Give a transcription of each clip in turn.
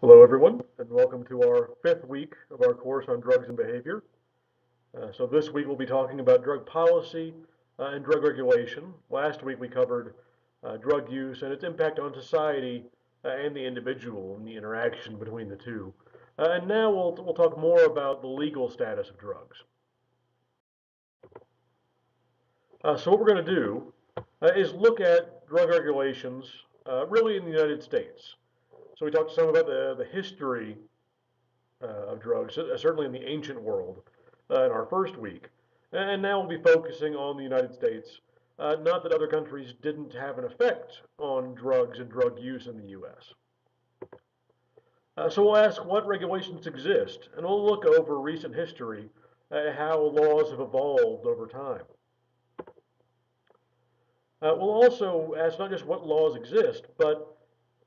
Hello, everyone, and welcome to our fifth week of our course on drugs and behavior. So this week we'll be talking about drug policy and drug regulation. Last week we covered drug use and its impact on society and the individual and the interaction between the two. And now we'll talk more about the legal status of drugs. So what we're going to do is look at drug regulations really in the United States. So we talked some about the history of drugs, certainly in the ancient world, in our first week. And now we'll be focusing on the United States. Not that other countries didn't have an effect on drugs and drug use in the US. So we'll ask what regulations exist, and we'll look over recent history at how laws have evolved over time. We'll also ask not just what laws exist, but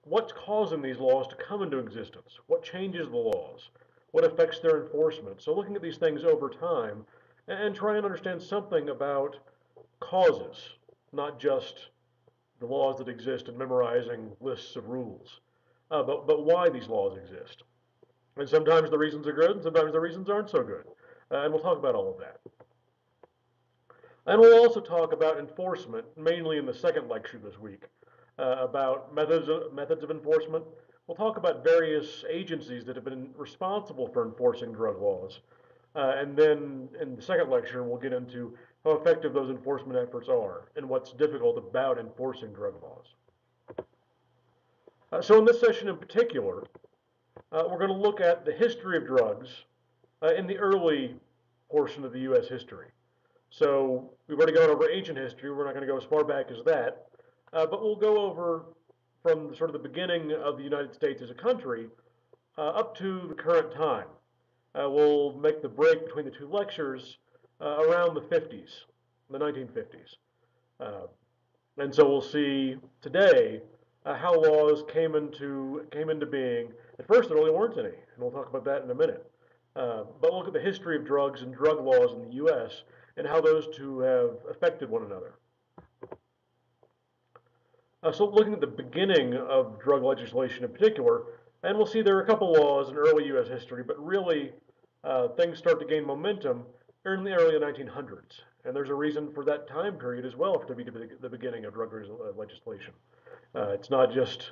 what's causing these laws to come into existence? What changes the laws? What affects their enforcement? So looking at these things over time and try and understand something about causes, not just the laws that exist and memorizing lists of rules, but why these laws exist. And sometimes the reasons are good, and sometimes the reasons aren't so good. And we'll talk about all of that. And we'll also talk about enforcement, mainly in the second lecture this week, about methods of enforcement. We'll talk about various agencies that have been responsible for enforcing drug laws. And then in the second lecture, we'll get into how effective those enforcement efforts are and what's difficult about enforcing drug laws. So in this session in particular, we're going to look at the history of drugs in the early portion of the U.S. history. So we've already gone over ancient history. We're not going to go as far back as that, but we'll go over from sort of the beginning of the United States as a country up to the current time. We'll make the break between the two lectures around the 50s, the 1950s. Uh, and so we'll see today how laws came into being. At first, there really weren't any, and we'll talk about that in a minute. But look at the history of drugs and drug laws in the U.S. and how those two have affected one another. So looking at the beginning of drug legislation in particular, and we'll see there are a couple laws in early U.S. history, but really things start to gain momentum in the early 1900s. And there's a reason for that time period as well to be the beginning of drug legislation. It's not just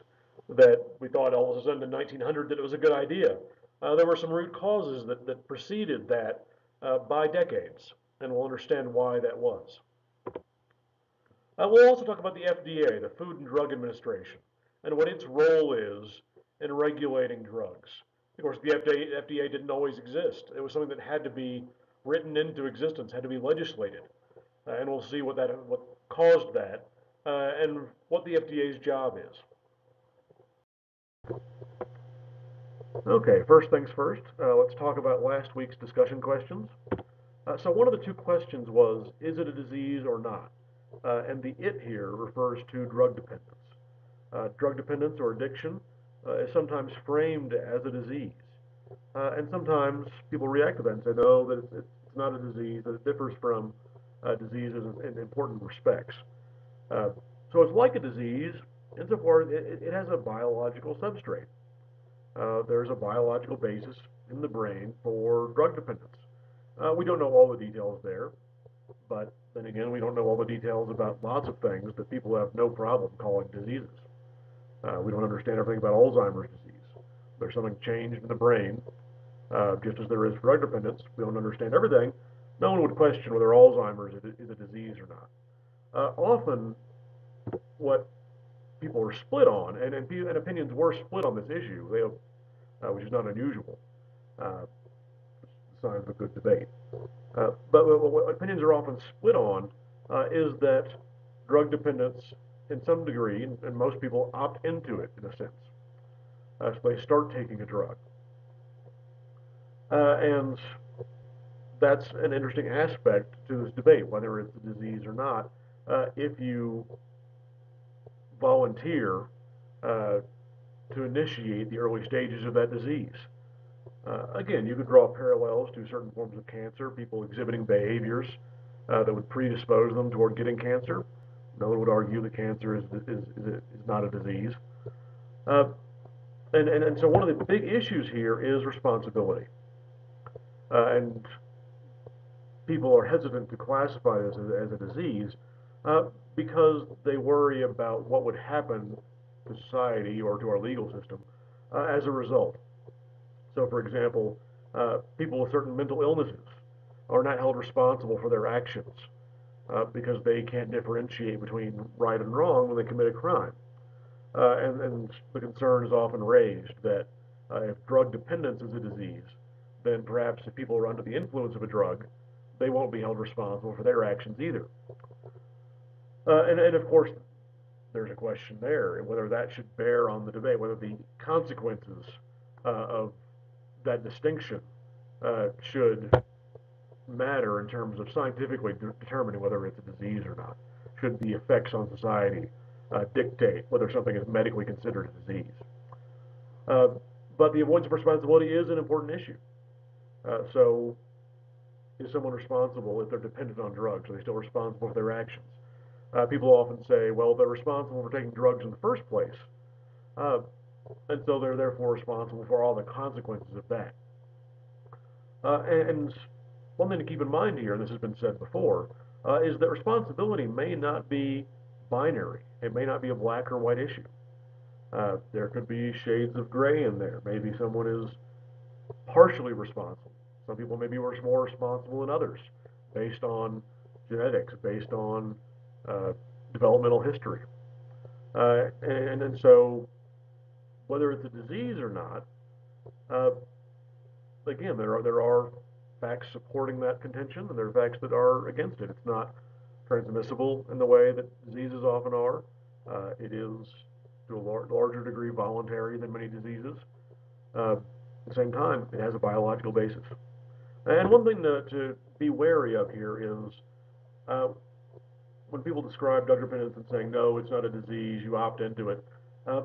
that we thought all of a sudden in 1900 that it was a good idea. There were some root causes that preceded that by decades, and we'll understand why that was. We'll also talk about the FDA, the Food and Drug Administration, and what its role is in regulating drugs. Of course, the FDA didn't always exist. It was something that had to be written into existence, had to be legislated, and we'll see what caused that, and what the FDA's job is. Okay, first things first. Let's talk about last week's discussion questions. So one of the two questions was, is it a disease or not? And the it here refers to drug dependence. Drug dependence or addiction is sometimes framed as a disease. And sometimes people react to that and say, no, that it's not a disease, that it differs from diseases in important respects. Uh, so it's like a disease insofar as it has a biological substrate. There's a biological basis in the brain for drug dependence. We don't know all the details there, but then again, we don't know all the details about lots of things that people have no problem calling diseases. We don't understand everything about Alzheimer's disease. There's something changed in the brain, just as there is for drug dependence. We don't understand everything. No one would question whether Alzheimer's is a disease or not. Often, what people are split on, and opinions were split on this issue, which is not unusual. Uh, sign of a good debate. But what opinions are often split on is that drug dependence, in some degree, and most people opt into it in a sense. So they start taking a drug. And that's an interesting aspect to this debate, whether it's a disease or not. If you volunteer to initiate the early stages of that disease. Again, you could draw parallels to certain forms of cancer, people exhibiting behaviors that would predispose them toward getting cancer. No one would argue that cancer is not a disease. Uh, And so one of the big issues here is responsibility. And people are hesitant to classify this as a disease uh, because they worry about what would happen to society or to our legal system as a result. So, for example, people with certain mental illnesses are not held responsible for their actions because they can't differentiate between right and wrong when they commit a crime. And the concern is often raised that if drug dependence is a disease, then perhaps if people are under the influence of a drug, they won't be held responsible for their actions either. And of course, there's a question there whether that should bear on the debate, whether the consequences of that distinction should matter in terms of scientifically determining whether it's a disease or not. Should the effects on society dictate whether something is medically considered a disease? Uh, but the avoidance of responsibility is an important issue. So, is someone responsible if they're dependent on drugs? Are they still responsible for their actions? People often say, well, they're responsible for taking drugs in the first place, uh, and so they're therefore responsible for all the consequences of that. And one thing to keep in mind here, and this has been said before, is that responsibility may not be binary. It may not be a black or white issue. There could be shades of gray in there. Maybe someone is partially responsible. Some people may be more responsible than others based on genetics, based on uh, developmental history. And so, whether it's a disease or not, uh, again, there are facts supporting that contention, and there are facts that are against it. It's not transmissible in the way that diseases often are. It is, to a larger degree, voluntary than many diseases. At the same time, it has a biological basis. And one thing to be wary of here is uh, when people describe drug dependence and saying, no, it's not a disease, you opt into it, uh,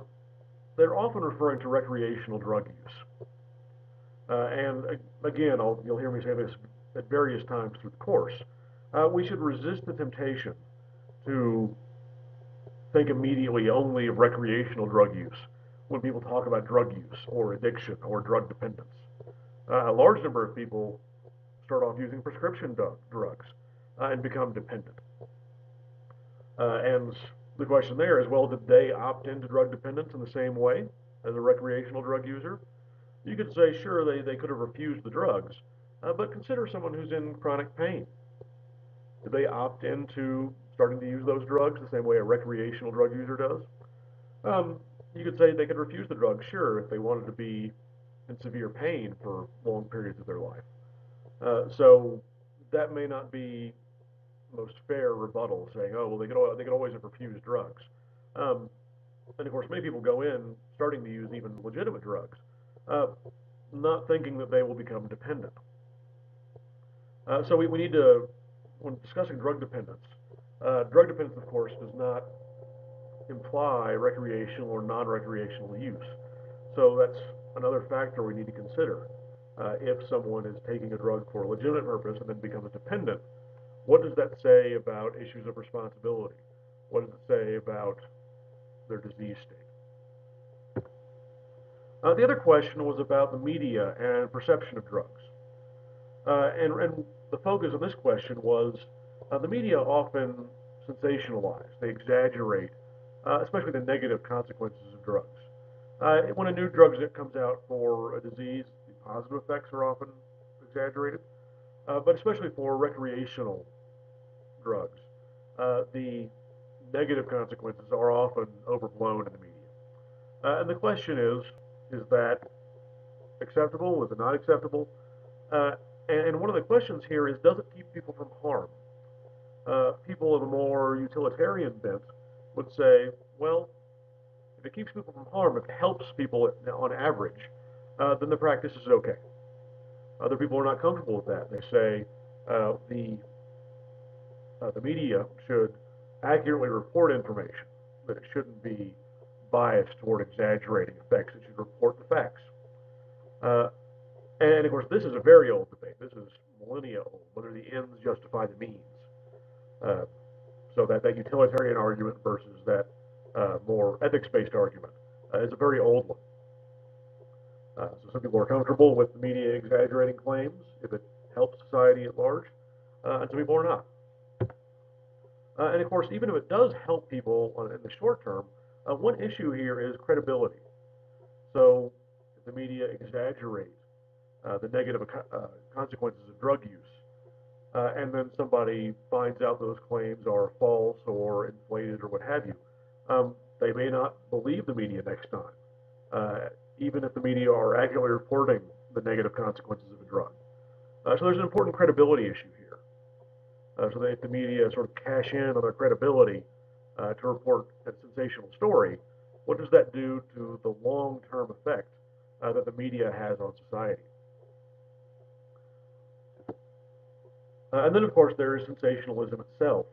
they're often referring to recreational drug use. And again, you'll hear me say this at various times through the course. We should resist the temptation to think immediately only of recreational drug use when people talk about drug use or addiction or drug dependence. A large number of people start off using prescription drugs and become dependent. And the question there is, well, did they opt into drug dependence in the same way as a recreational drug user? You could say, sure, they could have refused the drugs, but consider someone who's in chronic pain. Did they opt into starting to use those drugs the same way a recreational drug user does? You could say they could refuse the drug, sure, if they wanted to be in severe pain for long periods of their life. So that may not be the most fair rebuttal, saying, oh, well, they could always have refused drugs. Um, and of course, many people go in starting to use even legitimate drugs, uh, not thinking that they will become dependent. So we need to, when discussing drug dependence, of course, does not imply recreational or non-recreational use. So that's another factor we need to consider. If someone is taking a drug for a legitimate purpose and then becomes dependent, what does that say about issues of responsibility? What does it say about their disease state? The other question was about the media and perception of drugs. And the focus of this question was the media often sensationalize, they exaggerate, especially the negative consequences of drugs. When a new drug comes out for a disease, the positive effects are often exaggerated, but especially for recreational drugs, the negative consequences are often overblown in the media. And the question is that acceptable? Is it not acceptable? Uh, and one of the questions here is, does it keep people from harm? People of a more utilitarian bent would say, well, if it keeps people from harm, if it helps people on average, then the practice is okay. Other people are not comfortable with that. They say the media should accurately report information, that it shouldn't be biased toward exaggerating effects. It should report the facts. Uh, and of course, this is a very old debate. This is millennia old, whether the ends justify the means. Uh, so that utilitarian argument versus that more ethics-based argument is a very old one. So some people are comfortable with the media exaggerating claims if it helps society at large, and some people are not. And of course, even if it does help people in the short term, one issue here is credibility. So if the media exaggerate the negative consequences of drug use, and then somebody finds out those claims are false or inflated or what have you, they may not believe the media next time, even if the media are accurately reporting the negative consequences of a drug. So there's an important credibility issue here. So that if the media sort of cash in on their credibility to report a sensational story, what does that do to the long-term effect that the media has on society? And then, of course, there is sensationalism itself.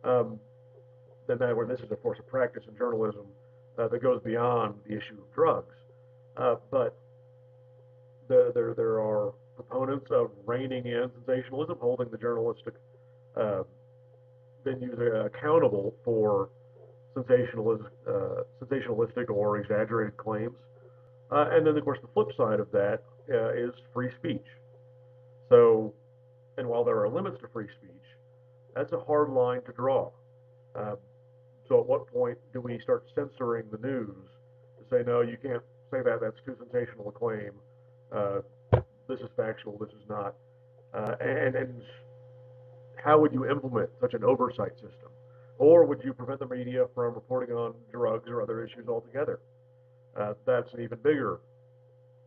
Um, where this is, of course, a practice in journalism that goes beyond the issue of drugs. But there are proponents of reining in sensationalism, holding the journalistic uh, venues accountable for sensationalistic or exaggerated claims. And then, of course, the flip side of that is free speech. So, and while there are limits to free speech, that's a hard line to draw. Uh, so, at what point do we start censoring the news to say, no, you can't say that, that's too sensational a claim, uh, this is factual, this is not? And how would you implement such an oversight system? Or would you prevent the media from reporting on drugs or other issues altogether? That's an even bigger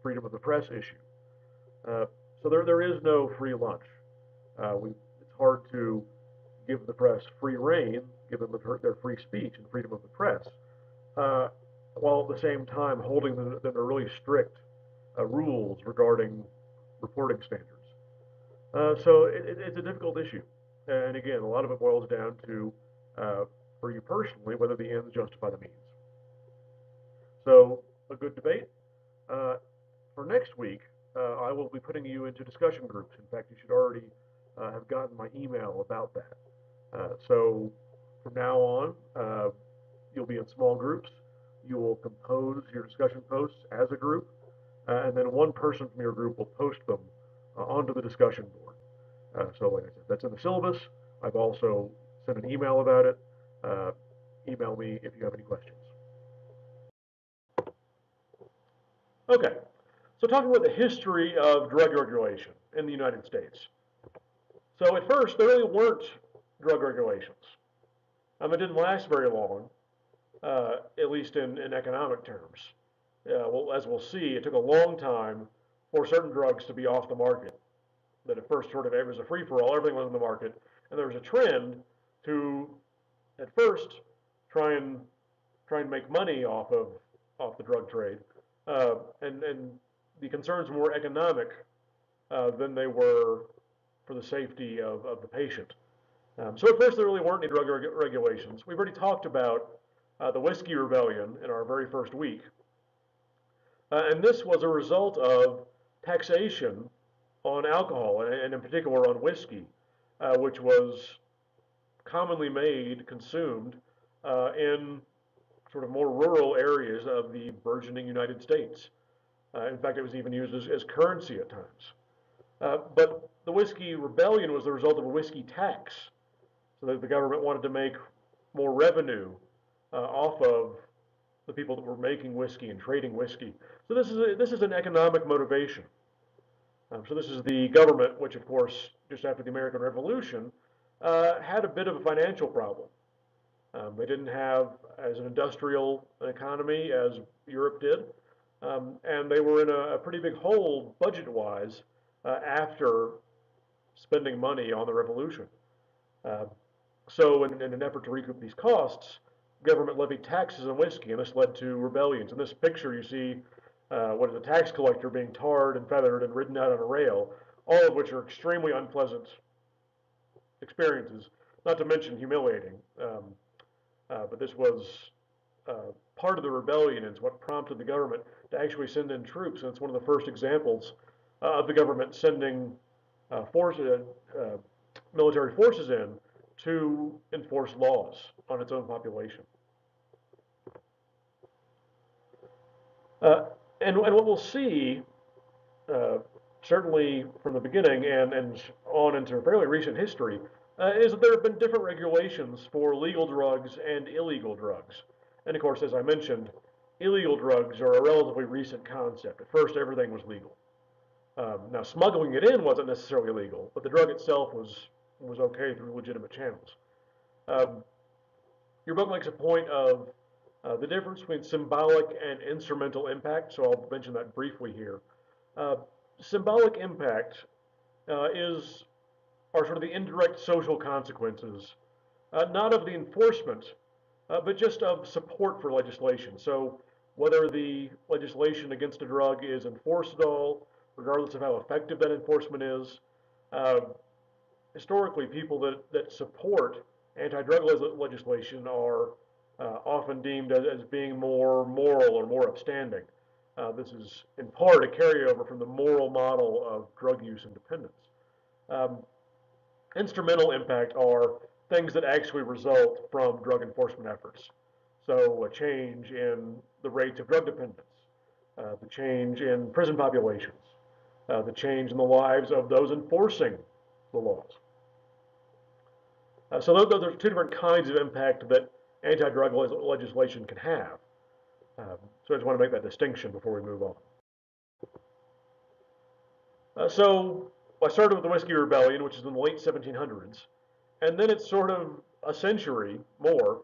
freedom of the press issue. Uh, so there is no free lunch. It's hard to give the press free rein, give them their free speech and freedom of the press, uh, while at the same time holding them to really strict rules regarding reporting standards. So it's a difficult issue. And again, a lot of it boils down to, for you personally, whether the ends justify the means. So a good debate. Uh, for next week, I will be putting you into discussion groups. In fact, you should already have gotten my email about that. So from now on, you'll be in small groups. You will compose your discussion posts as a group, and then one person from your group will post them onto the discussion board. So like I said, that's in the syllabus. I've also sent an email about it. Uh, Email me if you have any questions. Okay, so talking about the history of drug regulation in the United States. So at first, there really weren't drug regulations. It didn't last very long, at least in economic terms. Well, as we'll see, it took a long time for certain drugs to be off the market. That at first, sort of, it was a free-for-all, everything was in the market, and there was a trend to, at first, try and make money off the drug trade, and the concerns were more economic than they were for the safety of the patient. So at first there really weren't any drug regulations. We've already talked about the Whiskey Rebellion in our very first week. And this was a result of taxation on alcohol, and in particular on whiskey, which was commonly made, consumed in sort of more rural areas of the burgeoning United States. In fact, it was even used as currency at times. But the Whiskey Rebellion was the result of a whiskey tax, so that the government wanted to make more revenue off of the people that were making whiskey and trading whiskey. So this is an economic motivation. So this is the government, which of course, just after the American Revolution, had a bit of a financial problem. They didn't have as an industrial economy as Europe did, and they were in a pretty big hole budget-wise after spending money on the revolution. Uh, so in an effort to recoup these costs, government levied taxes on whiskey, and this led to rebellions. In this picture, you see what is a tax collector being tarred and feathered and ridden out on a rail, all of which are extremely unpleasant experiences, not to mention humiliating. But this was part of the rebellion, and it's what prompted the government to actually send in troops. And it's one of the first examples of the government sending military forces in to enforce laws on its own population. And what we'll see, uh, certainly from the beginning and on into fairly recent history, is that there have been different regulations for legal drugs and illegal drugs. And of course, as I mentioned, illegal drugs are a relatively recent concept. At first, everything was legal. Now, smuggling it in wasn't necessarily legal, but the drug itself was okay through legitimate channels. Um, your book makes a point of the difference between symbolic and instrumental impact, so I'll mention that briefly here. Uh, Symbolic impact is are sort of the indirect social consequences, not of the enforcement, but just of support for legislation. So whether the legislation against a drug is enforced at all, regardless of how effective that enforcement is, uh, historically, people that support anti-drug legislation are often deemed as being more moral or more upstanding. This is in part a carryover from the moral model of drug use and dependence. Um, Instrumental impact are things that actually result from drug enforcement efforts. So a change in the rates of drug dependence, the change in prison populations, the change in the lives of those enforcing the laws. So those are two different kinds of impact that anti-drug legislation can have. So I just want to make that distinction before we move on. So I started with the Whiskey Rebellion, which is in the late 1700s, and then it's sort of a century more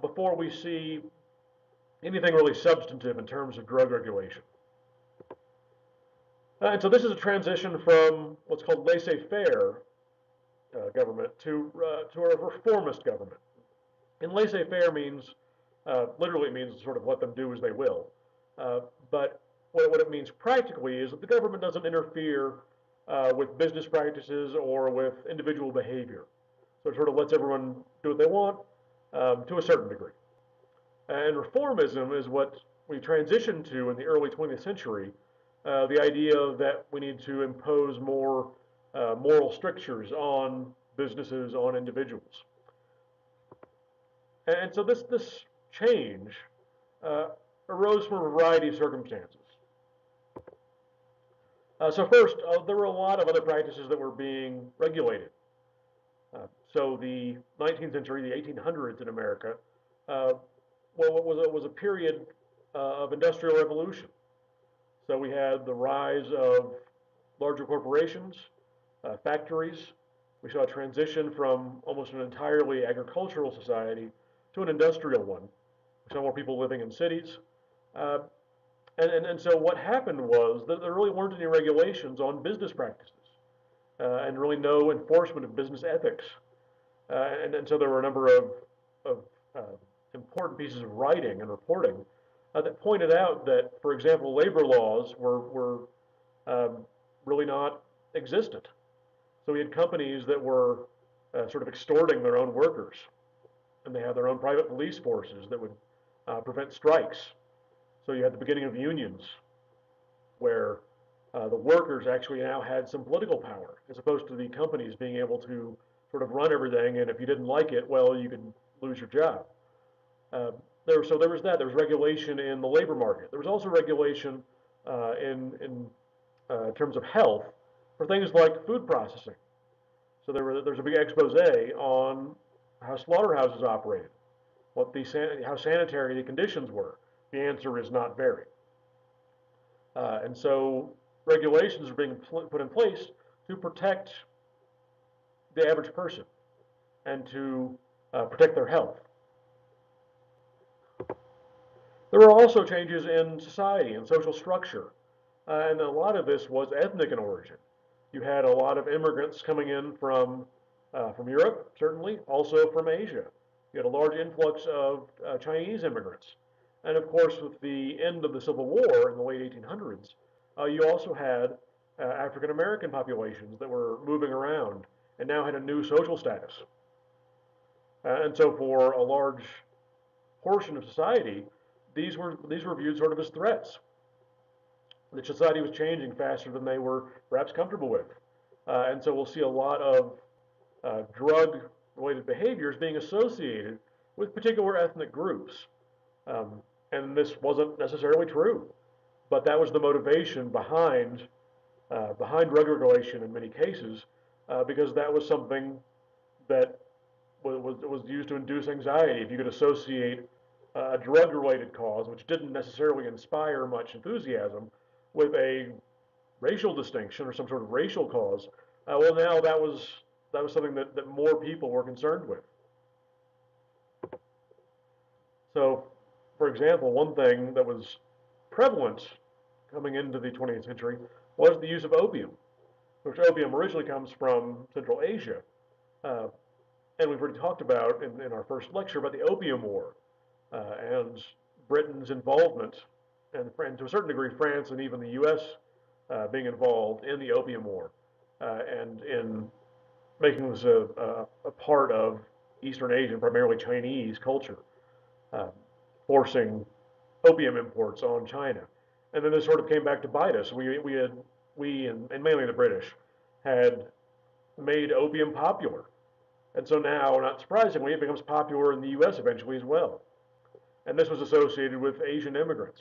before we see anything really substantive in terms of drug regulation. And so this is a transition from what's called laissez-faire government to a reformist government. And laissez-faire means, literally means sort of let them do as they will. Uh, but what it means practically is that the government doesn't interfere with business practices or with individual behavior. So it sort of lets everyone do what they want to a certain degree. And reformism is what we transitioned to in the early 20th century, the idea that we need to impose more moral strictures on businesses, on individuals. And so this change uh, arose from a variety of circumstances. So first, there were a lot of other practices that were being regulated. So the 19th century, the 1800s in America, well, was a period of industrial revolution. So we had the rise of larger corporations, factories. We saw a transition from almost an entirely agricultural society to an industrial one. We saw more people living in cities. Uh, and so what happened was that there really weren't any regulations on business practices and really no enforcement of business ethics. And so there were a number of uh, important pieces of writing and reporting that pointed out that, for example, labor laws were um, really not existent. So we had companies that were sort of extorting their own workers, and they had their own private police forces that would prevent strikes. So you had the beginning of unions, where the workers actually now had some political power, as opposed to the companies being able to sort of run everything, and if you didn't like it, well, you could lose your job. So there was that. There was regulation in the labor market. There was also regulation in terms of health for things like food processing. So there's a big expose on how slaughterhouses operated, how sanitary the conditions were. The answer is not very. And so regulations are being put in place to protect the average person and to protect their health. There were also changes in society and social structure, and a lot of this was ethnic in origin. You had a lot of immigrants coming in from Europe, certainly, also from Asia. You had a large influx of Chinese immigrants. And of course, with the end of the Civil War in the late 1800s, you also had African American populations that were moving around and now had a new social status. And so, for a large portion of society, these were viewed sort of as threats. The society was changing faster than they were perhaps comfortable with, and so we'll see a lot of drug-related behaviors being associated with particular ethnic groups, and this wasn't necessarily true. but that was the motivation behind drug regulation in many cases, because that was something that was used to induce anxiety. If you could associate a drug-related cause, which didn't necessarily inspire much enthusiasm, with a racial distinction or some sort of racial cause, well, now that was something that more people were concerned with. So, for example, one thing that was prevalent coming into the 20th century was the use of opium, which opium originally comes from Central Asia. Uh, and we've already talked about in our first lecture about the Opium War and Britain's involvement, and to a certain degree, France and even the U.S. Being involved in the Opium War and in making this a part of Eastern Asian, primarily Chinese culture, uh, forcing opium imports on China. And then this sort of came back to bite us. We and mainly the British had made opium popular. And so now, not surprisingly, it becomes popular in the U.S. eventually as well. And this was associated with Asian immigrants.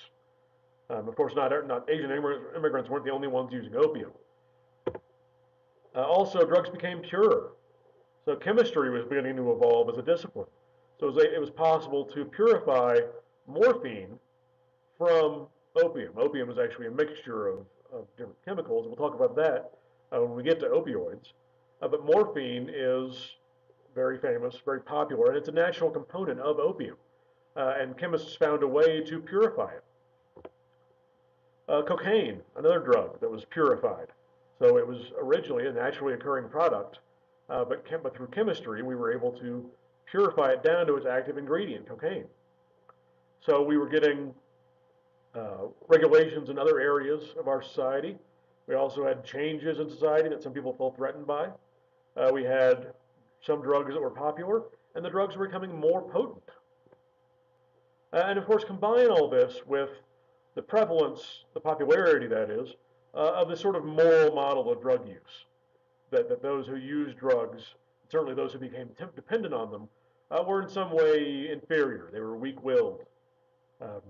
Of course, not Asian immigrants weren't the only ones using opium. Also, drugs became pure. So chemistry was beginning to evolve as a discipline. So it was possible to purify morphine from opium. Opium is actually a mixture of different chemicals. We'll talk about that when we get to opioids. But morphine is very famous, very popular, and it's a natural component of opium. And chemists found a way to purify it. Cocaine, another drug that was purified. So it was originally a naturally occurring product, but through chemistry, we were able to purify it down to its active ingredient, cocaine. So we were getting regulations in other areas of our society. We also had changes in society that some people felt threatened by. We had some drugs that were popular, and the drugs were becoming more potent. And of course, combine all this with the prevalence, the popularity that is, of this sort of moral model of drug use. That those who use drugs, certainly those who became dependent on them, were in some way inferior. They were weak-willed. Um,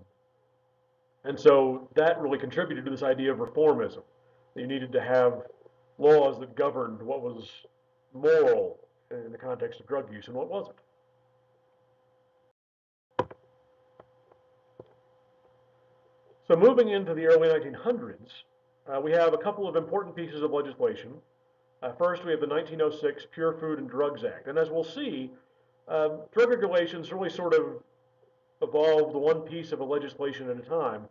and so that really contributed to this idea of reformism. That you needed to have laws that governed what was moral in the context of drug use and what wasn't. So moving into the early 1900s, we have a couple of important pieces of legislation. First, we have the 1906 Pure Food and Drugs Act. And as we'll see, drug regulations really sort of evolved one piece of a legislation at a time.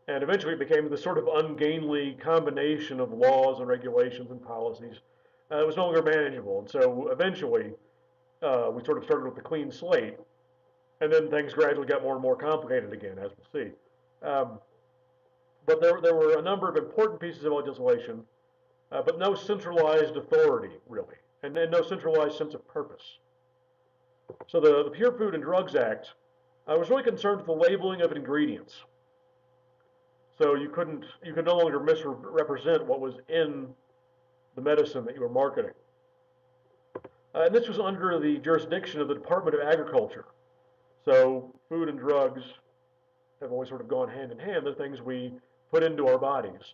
And eventually it became this sort of ungainly combination of laws and regulations and policies. It was no longer manageable. And so eventually we sort of started with a clean slate. And then things gradually got more and more complicated again, as we'll see. But there were a number of important pieces of legislation, but no centralized authority, really, and no centralized sense of purpose. So the Pure Food and Drugs Act was really concerned with the labeling of ingredients. So you could no longer misrepresent what was in the medicine that you were marketing. And this was under the jurisdiction of the Department of Agriculture. So food and drugs have always sort of gone hand in hand. They're things we put into our bodies.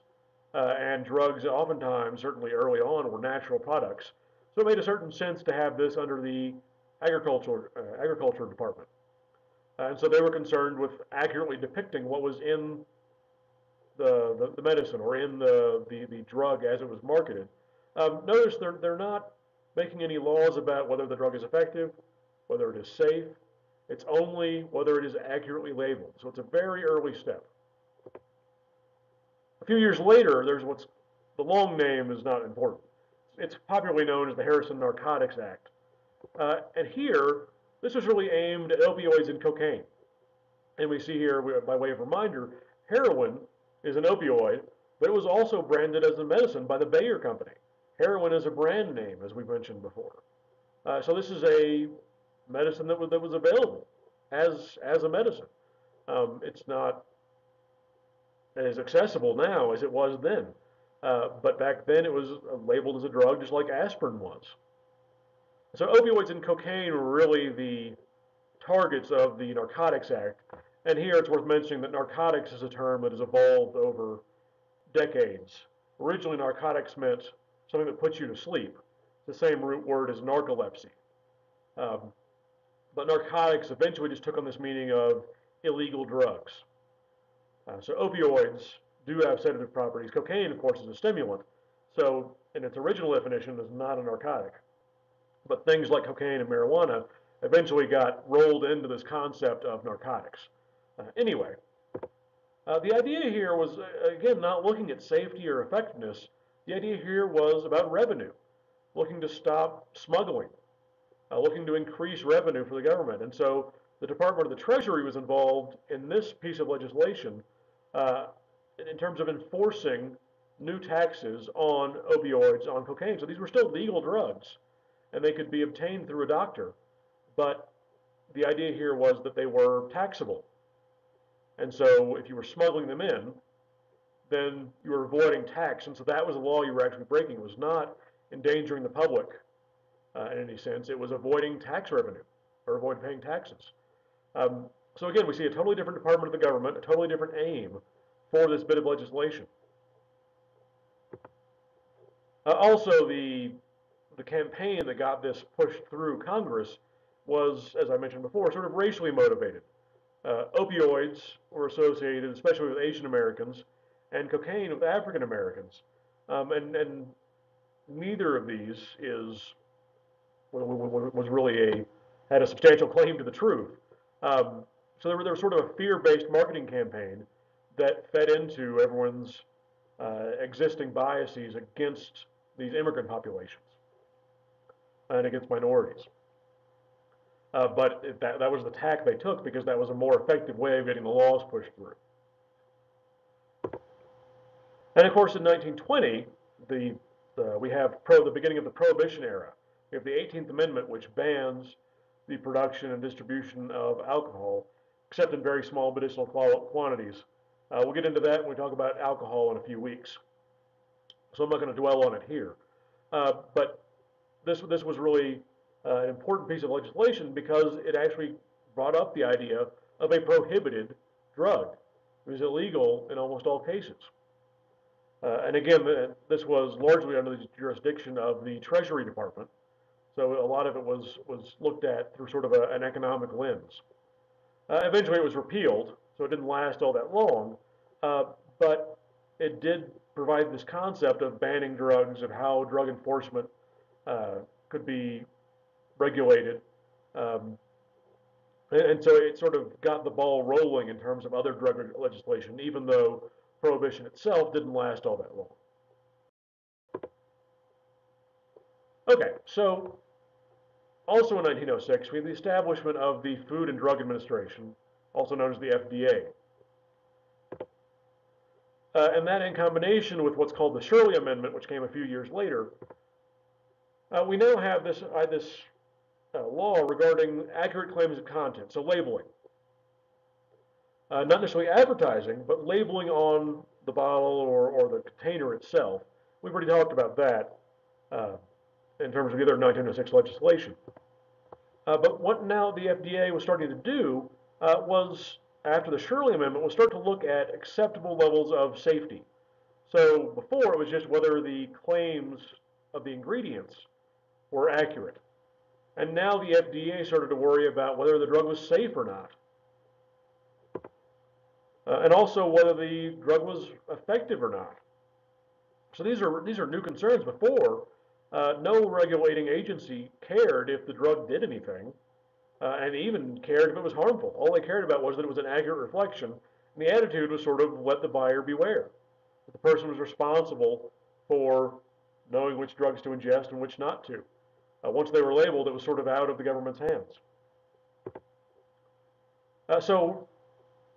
And drugs, oftentimes, certainly early on, were natural products. So it made a certain sense to have this under the agriculture department. And so they were concerned with accurately depicting what was in the medicine or in the drug as it was marketed. Notice they're not making any laws about whether the drug is effective, whether it is safe. It's only whether it is accurately labeled. So it's a very early step. A few years later, there's the long name is not important. It's popularly known as the Harrison Narcotics Act. And here, this was really aimed at opioids and cocaine. And we see here, by way of reminder, heroin is an opioid, but it was also branded as a medicine by the Bayer Company. Heroin is a brand name, as we mentioned before. So this is a medicine that was available as a medicine. It's not as accessible now as it was then. But back then it was labeled as a drug just like aspirin was. So opioids and cocaine were really the targets of the Narcotics Act. And here it's worth mentioning that narcotics is a term that has evolved over decades. Originally, narcotics meant something that puts you to sleep. It's the same root word as narcolepsy. Um, but narcotics eventually just took on this meaning of illegal drugs. So opioids do have sedative properties. Cocaine, of course, is a stimulant. So in its original definition, is not a narcotic. But things like cocaine and marijuana eventually got rolled into this concept of narcotics. Anyway, the idea here was, again, not looking at safety or effectiveness. The idea here was about revenue, looking to stop smuggling, looking to increase revenue for the government. And so the Department of the Treasury was involved in this piece of legislation uh, in terms of enforcing new taxes on opioids, on cocaine. So these were still legal drugs, and they could be obtained through a doctor. But the idea here was that they were taxable. And so if you were smuggling them in, then you were avoiding tax. And so that was the law you were actually breaking. It was not endangering the public in any sense. It was avoiding tax revenue or avoiding paying taxes. So again, we see a totally different department of the government, a totally different aim for this bit of legislation. Also, the campaign that got this pushed through Congress was, as I mentioned before, sort of racially motivated. Opioids were associated, especially with Asian Americans, and cocaine with African Americans. And neither of these was really had a substantial claim to the truth. So there was sort of a fear-based marketing campaign that fed into everyone's existing biases against these immigrant populations and against minorities. But that was the tack they took because that was a more effective way of getting the laws pushed through. And of course, in 1920, we have the beginning of the Prohibition era. We have the 18th Amendment, which bans the production and distribution of alcohol, except in very small medicinal quantities. We'll get into that when we talk about alcohol in a few weeks. So I'm not going to dwell on it here. But this was really an important piece of legislation because it actually brought up the idea of a prohibited drug. It was illegal in almost all cases. And again, this was largely under the jurisdiction of the Treasury Department, so a lot of it was looked at through sort of an economic lens. Eventually, it was repealed, so it didn't last all that long, but it did provide this concept of banning drugs, of how drug enforcement could be regulated. And so it sort of got the ball rolling in terms of other drug legislation, even though prohibition itself didn't last all that long. Okay, so also in 1906, we have the establishment of the Food and Drug Administration, also known as the FDA. And that in combination with what's called the Shirley Amendment, which came a few years later, we now have this law regarding accurate claims of content, so labeling. Not necessarily advertising, but labeling on the bottle or the container itself. We've already talked about that in terms of the other 1906 legislation. But what now the FDA was starting to do was, after the Shirley Amendment, was start to look at acceptable levels of safety. So before it was just whether the claims of the ingredients were accurate. And now the FDA started to worry about whether the drug was safe or not. And also whether the drug was effective or not. So these are new concerns. Before, no regulating agency cared if the drug did anything, and even cared if it was harmful. All they cared about was that it was an accurate reflection, and the attitude was sort of let the buyer beware. The person was responsible for knowing which drugs to ingest and which not to. Once they were labeled, it was sort of out of the government's hands. So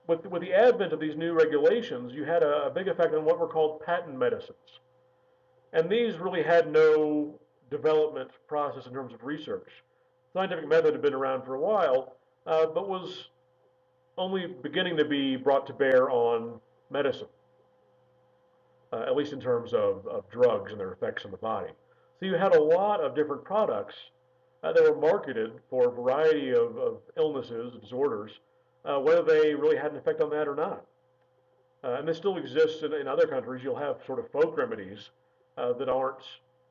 with the advent of these new regulations, you had a big effect on what were called patent medicines. And these really had no development process in terms of research. Scientific method had been around for a while, but was only beginning to be brought to bear on medicine, at least in terms of drugs and their effects on the body. So you had a lot of different products that were marketed for a variety of illnesses, disorders, whether they really had an effect on that or not. And this still exists in other countries. You'll have sort of folk remedies that aren't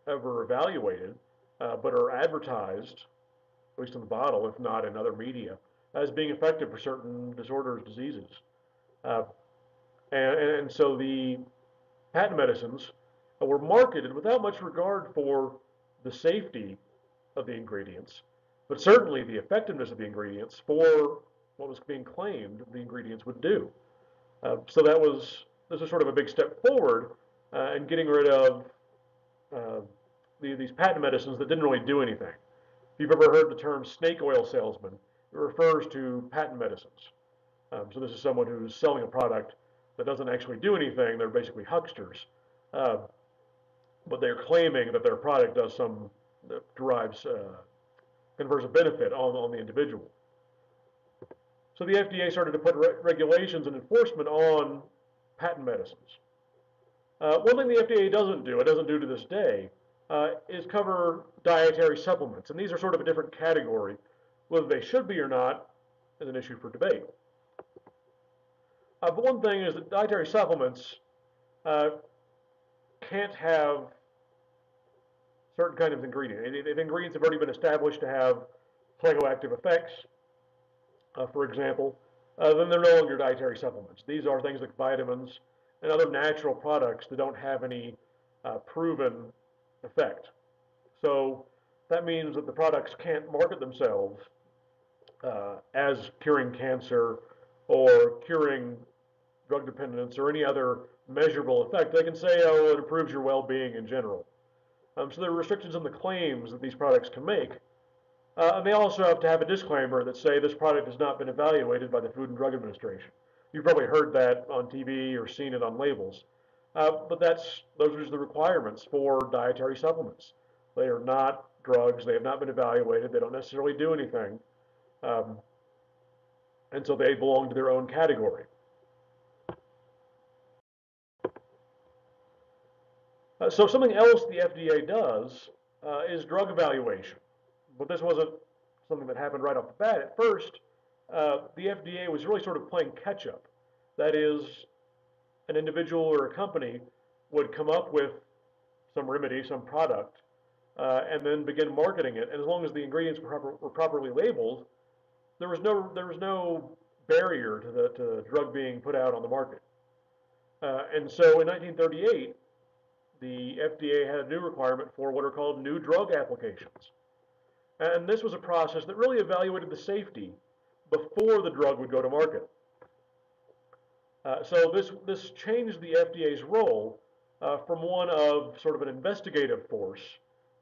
ever evaluated, but are advertised, at least in the bottle, if not in other media, as being effective for certain disorders, diseases. Uh, and so the patent medicines were marketed without much regard for the safety of the ingredients, but certainly the effectiveness of the ingredients for what was being claimed the ingredients would do. So this was sort of a big step forward in getting rid of uh, these patent medicines that didn't really do anything. If you've ever heard the term snake oil salesman, it refers to patent medicines. So this is someone who's selling a product that doesn't actually do anything. They're basically hucksters, uh, but they're claiming that their product does some derives confers a benefit on the individual. So the FDA started to put regulations and enforcement on patent medicines. One thing the FDA doesn't do, it doesn't do to this day, is cover dietary supplements. And these are sort of a different category. Whether they should be or not is an issue for debate. But one thing is that dietary supplements can't have certain kind of ingredient. If ingredients have already been established to have psychoactive effects, for example, then they're no longer dietary supplements. These are things like vitamins and other natural products that don't have any proven effect. So that means that the products can't market themselves as curing cancer or curing drug dependence or any other measurable effect. They can say, oh, it improves your well-being in general. So there are restrictions on the claims that these products can make. And they also have to have a disclaimer that say this product has not been evaluated by the Food and Drug Administration. You've probably heard that on TV or seen it on labels. But those are the requirements for dietary supplements. They are not drugs. They have not been evaluated. They don't necessarily do anything. And so they belong to their own category. So something else the FDA does is drug evaluation. But this wasn't something that happened right off the bat. At first, the FDA was really sort of playing catch up. That is, an individual or a company would come up with some remedy, some product, and then begin marketing it. And as long as the ingredients were properly labeled, there was no barrier to the drug being put out on the market. And so in 1938, the FDA had a new requirement for what are called new drug applications. And this was a process that really evaluated the safety before the drug would go to market. So this changed the FDA's role from one of sort of an investigative force,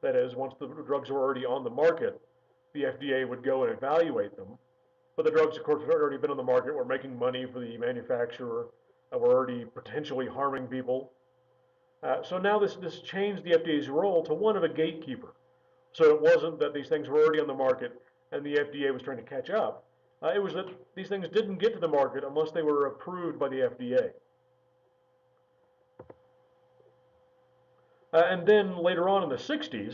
that is, once the drugs were already on the market, the FDA would go and evaluate them. But the drugs, of course, had already been on the market, were making money for the manufacturer, were already potentially harming people. So now this changed the FDA's role to one of a gatekeeper. So it wasn't that these things were already on the market and the FDA was trying to catch up. It was that these things didn't get to the market unless they were approved by the FDA. And then later on in the 60s,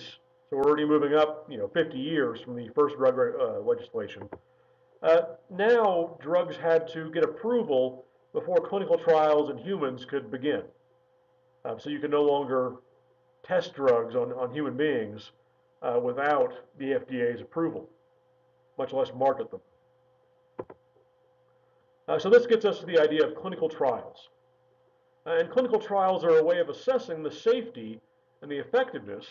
so we're already moving up, 50 years from the first drug legislation, now drugs had to get approval before clinical trials in humans could begin. So you can no longer test drugs on human beings without the FDA's approval, much less market them. So this gets us to the idea of clinical trials. And clinical trials are a way of assessing the safety and the effectiveness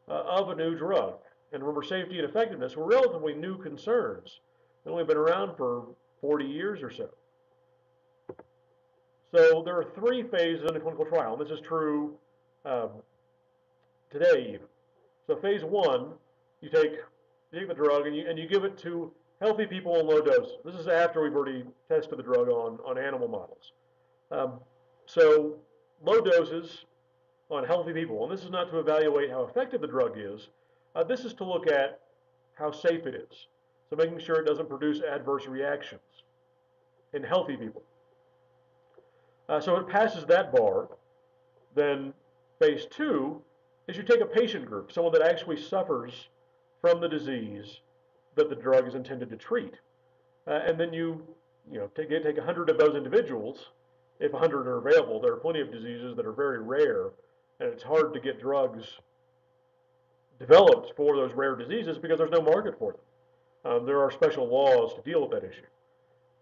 of a new drug. And remember, safety and effectiveness were relatively new concerns. They've only been around for 40 years or so. So there are three phases in a clinical trial, and this is true today even. So phase one, you take the drug and you give it to healthy people in low doses. This is after we've already tested the drug on animal models. So low doses on healthy people, and this is not to evaluate how effective the drug is. This is to look at how safe it is. So making sure it doesn't produce adverse reactions in healthy people. So it passes that bar. Then phase two is you take a patient group, someone that actually suffers from the disease that the drug is intended to treat. And then you take 100 of those individuals. If 100 are available, there are plenty of diseases that are very rare, and it's hard to get drugs developed for those rare diseases because there's no market for them. There are special laws to deal with that issue.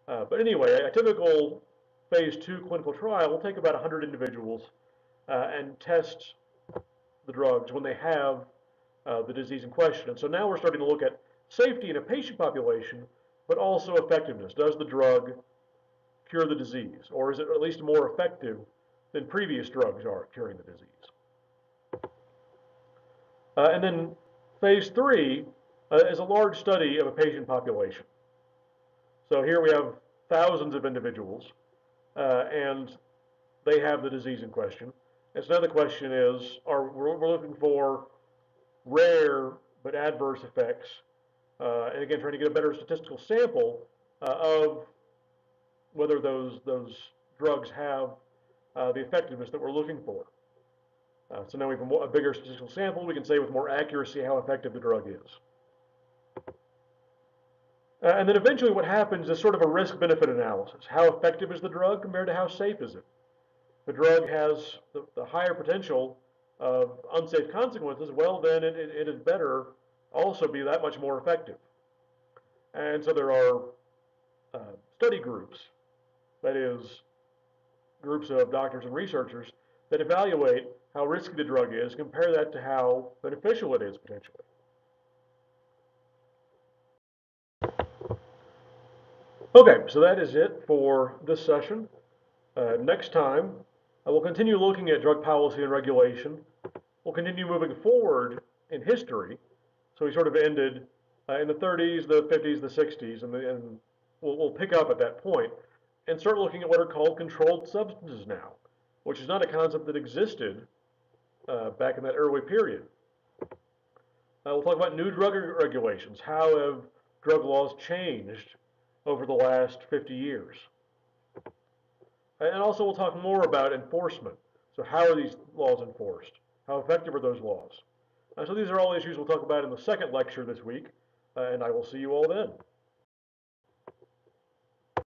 But anyway, a typical phase 2 clinical trial will take about 100 individuals and test the drugs when they have the disease in question. And so now we're starting to look at safety in a patient population, but also effectiveness. Does the drug cure the disease, or is it at least more effective than previous drugs are at curing the disease? And then phase 3 is a large study of a patient population. So here we have thousands of individuals, and they have the disease in question. And so now the question is, we're looking for rare but adverse effects, and again, trying to get a better statistical sample of whether those drugs have the effectiveness that we're looking for. So now we have a bigger statistical sample. We can say with more accuracy how effective the drug is. And then eventually what happens is sort of a risk-benefit analysis. How effective is the drug compared to how safe is it? The drug has the higher potential of unsafe consequences, well, then it had better also be that much more effective. And so there are study groups, that is, groups of doctors and researchers that evaluate how risky the drug is, compare that to how beneficial it is potentially. Okay, so that is it for this session. Next time, I will continue looking at drug policy and regulation. We'll continue moving forward in history. So we sort of ended in the 30s, the 50s, the 60s, and we'll pick up at that point and start looking at what are called controlled substances now, which is not a concept that existed back in that early period. We'll talk about new drug regulations. How have drug laws changed over the last 50 years? And also we'll talk more about enforcement. So how are these laws enforced? How effective are those laws? So these are all issues we'll talk about in the second lecture this week, and I will see you all then.